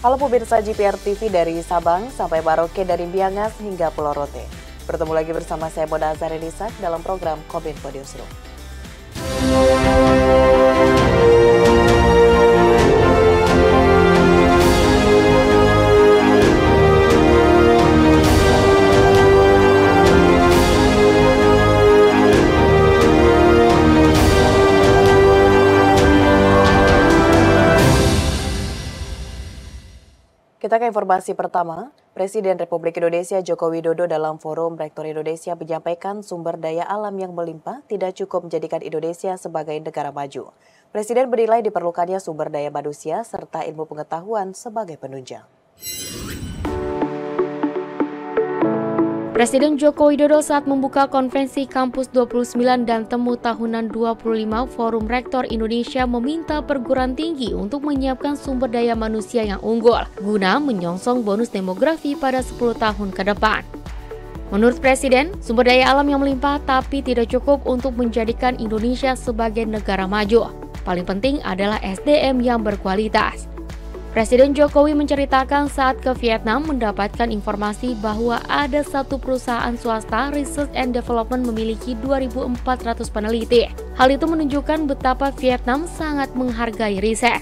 Halo pemirsa GPR TV dari Sabang sampai Maroke, dari Miangas hingga Pulau Rote. Bertemu lagi bersama saya Moda Azharinisak dalam program Kominfo Newsroom. Kita ke informasi pertama. Presiden Republik Indonesia Joko Widodo dalam Forum Rektor Indonesia menyampaikan sumber daya alam yang melimpah tidak cukup menjadikan Indonesia sebagai negara maju. Presiden menilai diperlukannya sumber daya manusia serta ilmu pengetahuan sebagai penunjang. Presiden Joko Widodo saat membuka konferensi Kampus 29 dan Temu Tahunan 25 Forum Rektor Indonesia meminta perguruan tinggi untuk menyiapkan sumber daya manusia yang unggul guna menyongsong bonus demografi pada 10 tahun ke depan. Menurut Presiden, sumber daya alam yang melimpah tapi tidak cukup untuk menjadikan Indonesia sebagai negara maju. Paling penting adalah SDM yang berkualitas. Presiden Jokowi menceritakan saat ke Vietnam mendapatkan informasi bahwa ada satu perusahaan swasta Research and Development memiliki 2.400 peneliti. Hal itu menunjukkan betapa Vietnam sangat menghargai riset.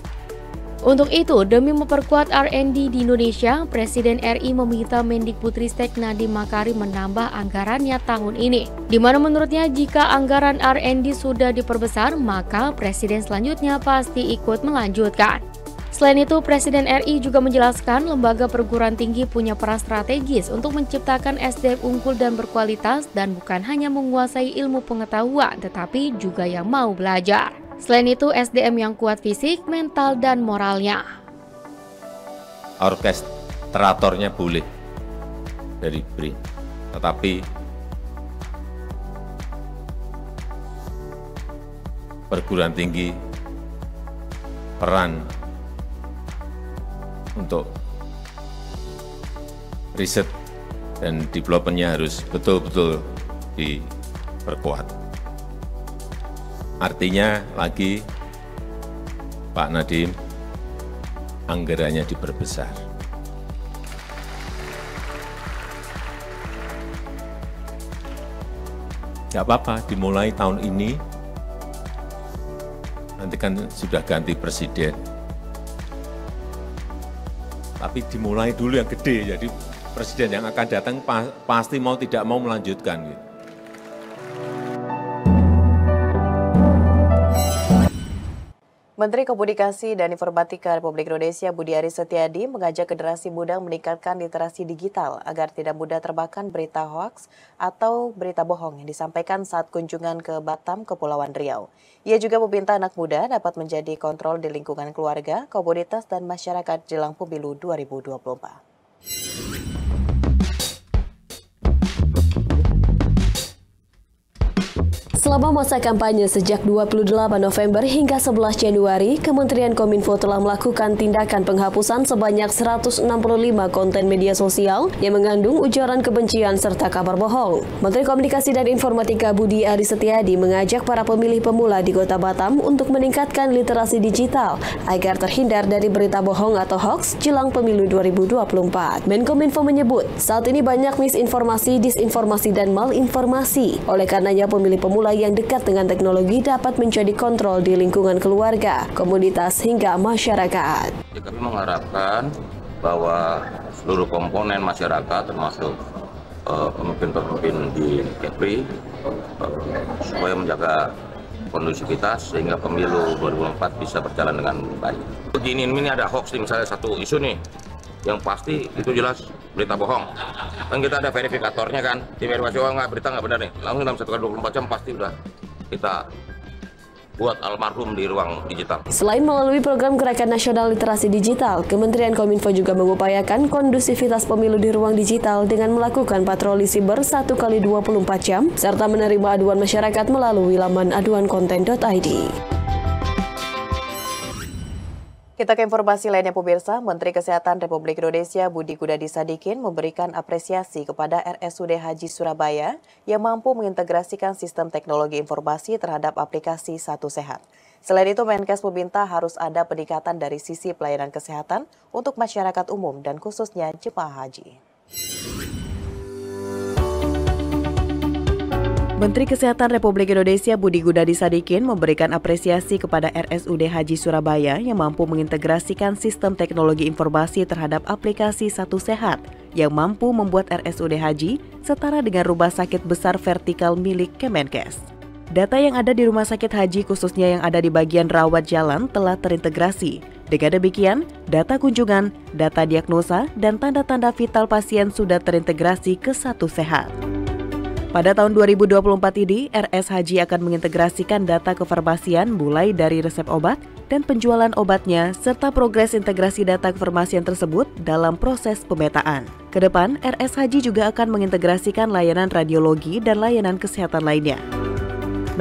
Untuk itu, demi memperkuat R&D di Indonesia, Presiden RI meminta Mendikbudristek Nadiem Makarim menambah anggarannya tahun ini. Di mana menurutnya jika anggaran R&D sudah diperbesar, maka Presiden selanjutnya pasti ikut melanjutkan. Selain itu, Presiden RI juga menjelaskan lembaga perguruan tinggi punya peran strategis untuk menciptakan SDM unggul dan berkualitas dan bukan hanya menguasai ilmu pengetahuan, tetapi juga yang mau belajar. Selain itu, SDM yang kuat fisik, mental, dan moralnya. Orkestratornya boleh dari BRIN, tetapi perguruan tinggi peran untuk riset dan development-nya harus betul-betul diperkuat. Artinya lagi Pak Nadiem, anggarannya diperbesar. Gak apa-apa, dimulai tahun ini, nanti kan sudah ganti presiden. Tapi dimulai dulu yang gede, jadi presiden yang akan datang pasti mau tidak mau melanjutkan. Gitu. Menteri Komunikasi dan Informatika Republik Indonesia Budi Aris Setiadi mengajak generasi muda meningkatkan literasi digital agar tidak mudah termakan berita hoaks atau berita bohong yang disampaikan saat kunjungan ke Batam, Kepulauan Riau. Ia juga meminta anak muda dapat menjadi kontrol di lingkungan keluarga, komunitas, dan masyarakat jelang pemilu 2024. Selama masa kampanye sejak 28 November hingga 11 Januari, Kementerian Kominfo telah melakukan tindakan penghapusan sebanyak 165 konten media sosial yang mengandung ujaran kebencian serta kabar bohong. Menteri Komunikasi dan Informatika Budi Aris Setiadi mengajak para pemilih pemula di Kota Batam untuk meningkatkan literasi digital agar terhindar dari berita bohong atau hoax jelang pemilu 2024. Menkominfo menyebut, saat ini banyak misinformasi, disinformasi, dan malinformasi. Oleh karenanya, pemilih pemula yang dekat dengan teknologi dapat menjadi kontrol di lingkungan keluarga, komunitas, hingga masyarakat. Kami mengharapkan bahwa seluruh komponen masyarakat termasuk pemimpin-pemimpin di Kepri supaya menjaga kondusivitas sehingga pemilu 2024 bisa berjalan dengan baik. Begini, ini ada hoax nih, misalnya satu isu nih, yang pasti itu jelas berita bohong. Kan kita ada verifikatornya kan, di verifikasi berita nggak benar nih, langsung dalam 1x24 jam pasti udah kita buat almarhum di ruang digital. Selain melalui program Gerakan Nasional Literasi Digital, Kementerian Kominfo juga mengupayakan kondusivitas pemilu di ruang digital dengan melakukan patroli siber 1x24 jam, serta menerima aduan masyarakat melalui laman aduankonten.id. Kita ke informasi lainnya pemirsa, Menteri Kesehatan Republik Indonesia Budi Gunadi Sadikin memberikan apresiasi kepada RSUD Haji Surabaya yang mampu mengintegrasikan sistem teknologi informasi terhadap aplikasi Satu Sehat. Selain itu, Menkes meminta harus ada peningkatan dari sisi pelayanan kesehatan untuk masyarakat umum dan khususnya jemaah haji. Menteri Kesehatan Republik Indonesia Budi Gunadi Sadikin memberikan apresiasi kepada RSUD Haji Surabaya yang mampu mengintegrasikan sistem teknologi informasi terhadap aplikasi Satu Sehat yang mampu membuat RSUD Haji setara dengan rumah sakit besar vertikal milik Kemenkes. Data yang ada di rumah sakit haji khususnya yang ada di bagian rawat jalan telah terintegrasi. Dengan demikian, data kunjungan, data diagnosa, dan tanda-tanda vital pasien sudah terintegrasi ke Satu Sehat. Pada tahun 2024 ini, RS Haji akan mengintegrasikan data kefarmasian mulai dari resep obat dan penjualan obatnya serta progres integrasi data kefarmasian tersebut dalam proses pemetaan. Kedepan, RS Haji juga akan mengintegrasikan layanan radiologi dan layanan kesehatan lainnya.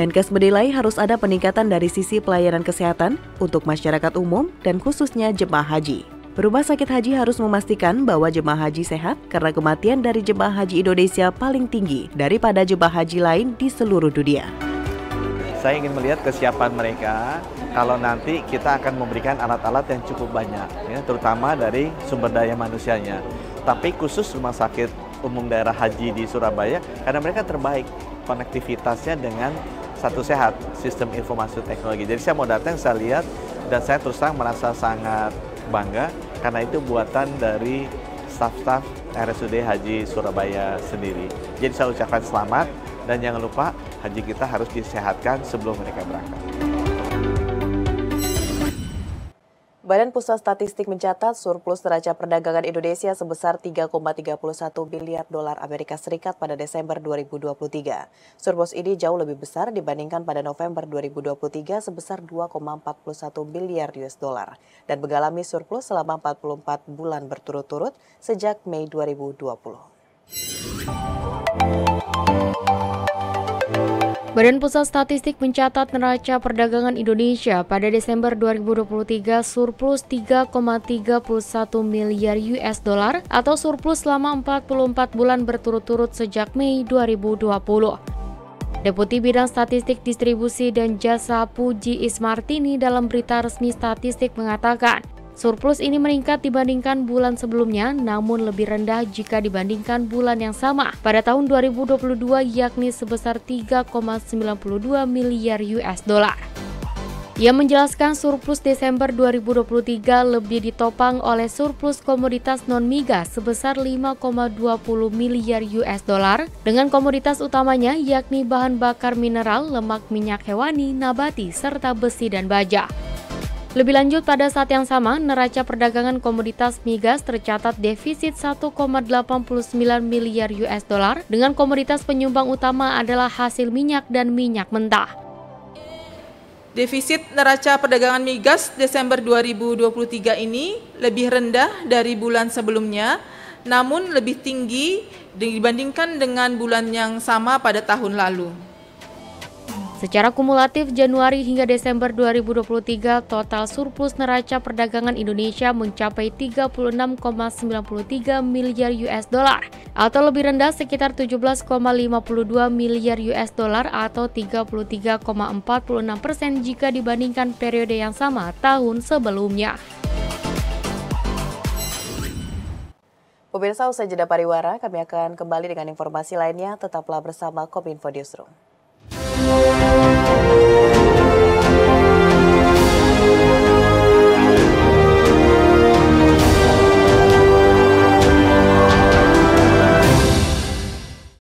Menkes menilai harus ada peningkatan dari sisi pelayanan kesehatan untuk masyarakat umum dan khususnya jemaah haji. Rumah sakit haji harus memastikan bahwa jemaah haji sehat karena kematian dari jemaah haji Indonesia paling tinggi daripada jemaah haji lain di seluruh dunia. Saya ingin melihat kesiapan mereka kalau nanti kita akan memberikan alat-alat yang cukup banyak, ya, terutama dari sumber daya manusianya. Tapi khusus Rumah Sakit Umum Daerah Haji di Surabaya, karena mereka terbaik konektivitasnya dengan Satu Sehat, sistem informasi teknologi. Jadi saya mau datang, saya lihat, dan saya terus terang merasa sangat bangga karena itu buatan dari staf-staf RSUD Haji Surabaya sendiri. Jadi saya ucapkan selamat dan jangan lupa haji kita harus disehatkan sebelum mereka berangkat. Badan Pusat Statistik mencatat surplus neraca perdagangan Indonesia sebesar 3,31 miliar dolar Amerika Serikat pada Desember 2023. Surplus ini jauh lebih besar dibandingkan pada November 2023 sebesar 2,41 miliar US dollar dan mengalami surplus selama 44 bulan berturut-turut sejak Mei 2020. Badan Pusat Statistik mencatat neraca perdagangan Indonesia pada Desember 2023 surplus 3,31 miliar US dollar atau surplus selama 44 bulan berturut-turut sejak Mei 2020. Deputi Bidang Statistik Distribusi dan Jasa Puji Ismartini dalam berita resmi statistik mengatakan, surplus ini meningkat dibandingkan bulan sebelumnya, namun lebih rendah jika dibandingkan bulan yang sama pada tahun 2022 yakni sebesar 3,92 miliar US dollar. Ia menjelaskan surplus Desember 2023 lebih ditopang oleh surplus komoditas non-migas sebesar 5,20 miliar US dollar dengan komoditas utamanya yakni bahan bakar mineral, lemak minyak hewani, nabati, serta besi dan baja. Lebih lanjut, pada saat yang sama, neraca perdagangan komoditas migas tercatat defisit 1,89 miliar US dollar dengan komoditas penyumbang utama adalah hasil minyak dan minyak mentah. Defisit neraca perdagangan migas Desember 2023 ini lebih rendah dari bulan sebelumnya, namun lebih tinggi dibandingkan dengan bulan yang sama pada tahun lalu. Secara kumulatif Januari hingga Desember 2023, total surplus neraca perdagangan Indonesia mencapai 36,93 miliar US dollar atau lebih rendah sekitar 17,52 miliar US dollar atau 33,46% jika dibandingkan periode yang sama tahun sebelumnya. Pemirsa, usai jeda pariwara, kami akan kembali dengan informasi lainnya. Tetaplah bersama Kominfo Newsroom.